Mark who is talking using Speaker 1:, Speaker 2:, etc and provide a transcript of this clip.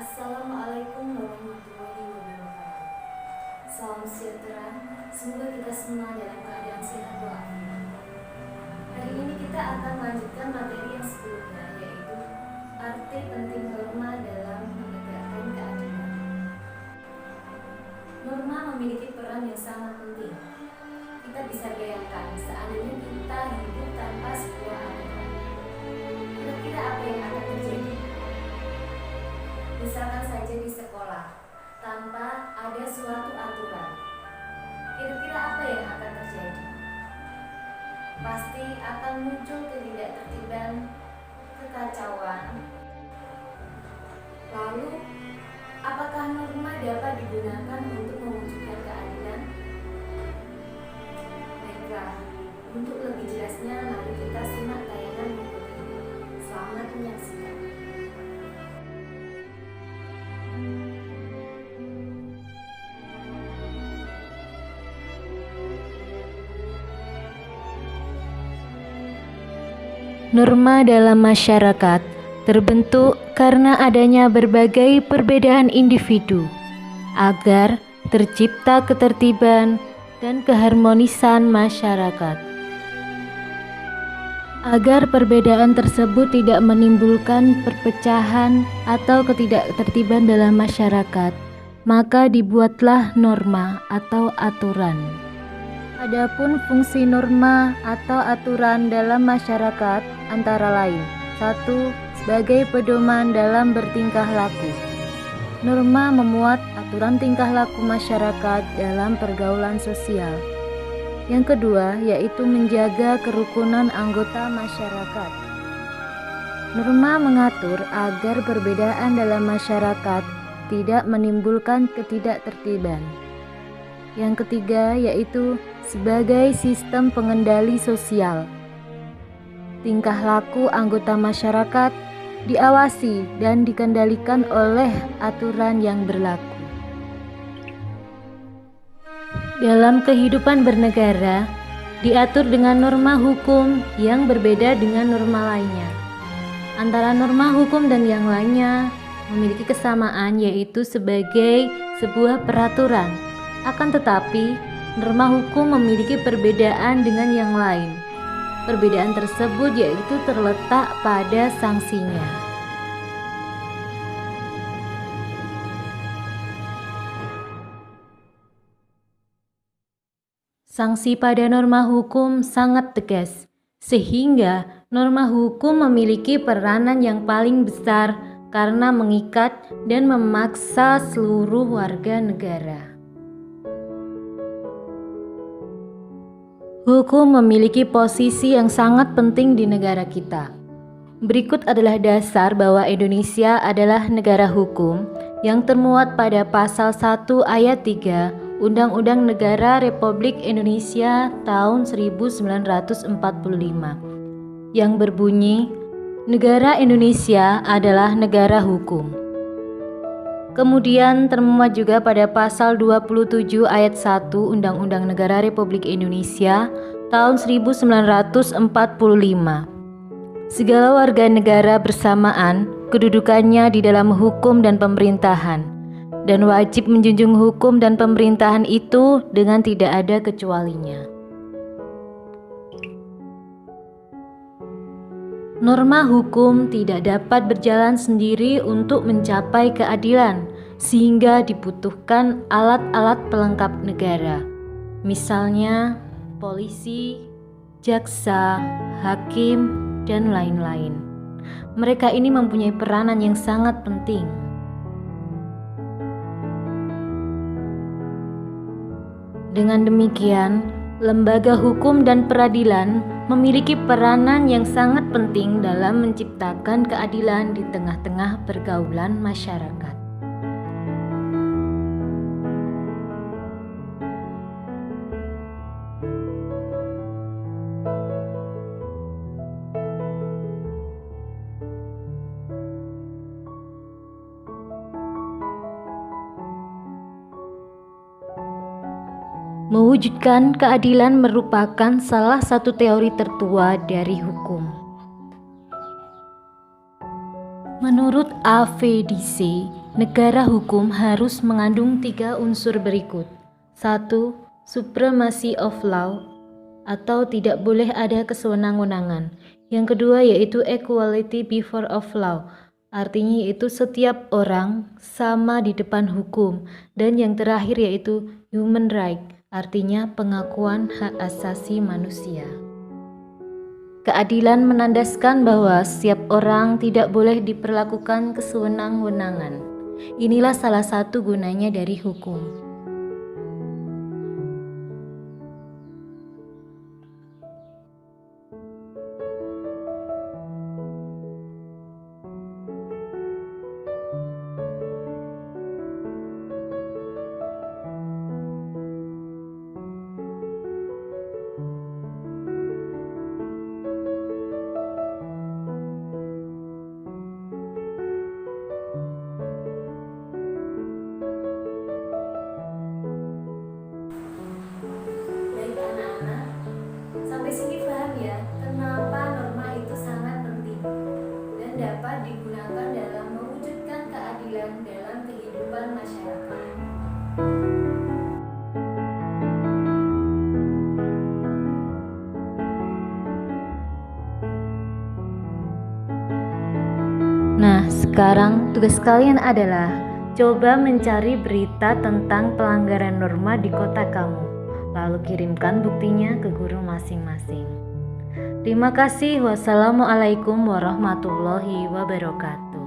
Speaker 1: Assalamualaikum warahmatullahi wabarakatuh. Salam sejahtera, semoga kita semua dalam keadaan sehat walafiat. Hari ini kita akan melanjutkan materi yang sebelumnya, yaitu arti penting norma dalam menegakkan keadilan. Norma memiliki peran yang sangat penting. Kita bisa bayangkan seandainya kita hidup tanpa sebuah aturan. Kira-kira apa yang akan terjadi? Misalkan saja di sekolah, tanpa ada suatu aturan, kira-kira apa yang akan terjadi? Pasti akan muncul ketidaktertiban, kekacauan. Lalu, apakah norma dapat digunakan untuk mewujudkan keadilan? Baiklah, untuk lebih jelasnya, mari kita simak tayangan berikut ini. Selamat menyaksikan.
Speaker 2: Norma dalam masyarakat terbentuk karena adanya berbagai perbedaan individu agar tercipta ketertiban dan keharmonisan masyarakat. Agar perbedaan tersebut tidak menimbulkan perpecahan atau ketidaktertiban dalam masyarakat, maka dibuatlah norma atau aturan. Adapun fungsi norma atau aturan dalam masyarakat antara lain: 1. Sebagai pedoman dalam bertingkah laku. Norma memuat aturan tingkah laku masyarakat dalam pergaulan sosial. Yang kedua, yaitu menjaga kerukunan anggota masyarakat. Norma mengatur agar perbedaan dalam masyarakat tidak menimbulkan ketidaktertiban. Yang ketiga, yaitu sebagai sistem pengendali sosial. Tingkah laku anggota masyarakat diawasi dan dikendalikan oleh aturan yang berlaku. Dalam kehidupan bernegara, diatur dengan norma hukum yang berbeda dengan norma lainnya. Antara norma hukum dan yang lainnya memiliki kesamaan, yaitu sebagai sebuah peraturan. Akan tetapi, norma hukum memiliki perbedaan dengan yang lain. Perbedaan tersebut yaitu terletak pada sanksinya. Sanksi pada norma hukum sangat tegas, sehingga norma hukum memiliki peranan yang paling besar karena mengikat dan memaksa seluruh warga negara. Hukum memiliki posisi yang sangat penting di negara kita. Berikut adalah dasar bahwa Indonesia adalah negara hukum yang termuat pada pasal 1 ayat 3 Undang-Undang Negara Republik Indonesia tahun 1945 yang berbunyi, negara Indonesia adalah negara hukum. Kemudian termuat juga pada pasal 27 ayat 1 Undang-Undang Negara Republik Indonesia tahun 1945. Segala warga negara bersamaan kedudukannya di dalam hukum dan pemerintahan, dan wajib menjunjung hukum dan pemerintahan itu dengan tidak ada kecualinya. Norma hukum tidak dapat berjalan sendiri untuk mencapai keadilan, sehingga dibutuhkan alat-alat pelengkap negara. Misalnya, polisi, jaksa, hakim, dan lain-lain. Mereka ini mempunyai peranan yang sangat penting. Dengan demikian, lembaga hukum dan peradilan memiliki peranan yang sangat penting dalam menciptakan keadilan di tengah-tengah pergaulan masyarakat. Mewujudkan keadilan merupakan salah satu teori tertua dari hukum. Menurut A.V. Dicey, Negara hukum harus mengandung 3 unsur berikut. 1. Supremacy of law, atau tidak boleh ada kesewenang-wenangan. Yang kedua yaitu equality before of law, artinya yaitu setiap orang sama di depan hukum. Dan yang terakhir yaitu human right, artinya pengakuan hak asasi manusia. Keadilan menandaskan bahwa setiap orang tidak boleh diperlakukan kesewenang-wenangan. Inilah salah satu gunanya dari hukum.
Speaker 1: Baik anak-anak, sampai sini paham ya kenapa norma itu sangat penting dan dapat digunakan dalam mewujudkan keadilan dalam kehidupan masyarakat.
Speaker 2: Nah, sekarang tugas kalian adalah coba mencari berita tentang pelanggaran norma di kota kamu, lalu kirimkan buktinya ke guru masing-masing. Terima kasih. Wassalamualaikum warahmatullahi wabarakatuh.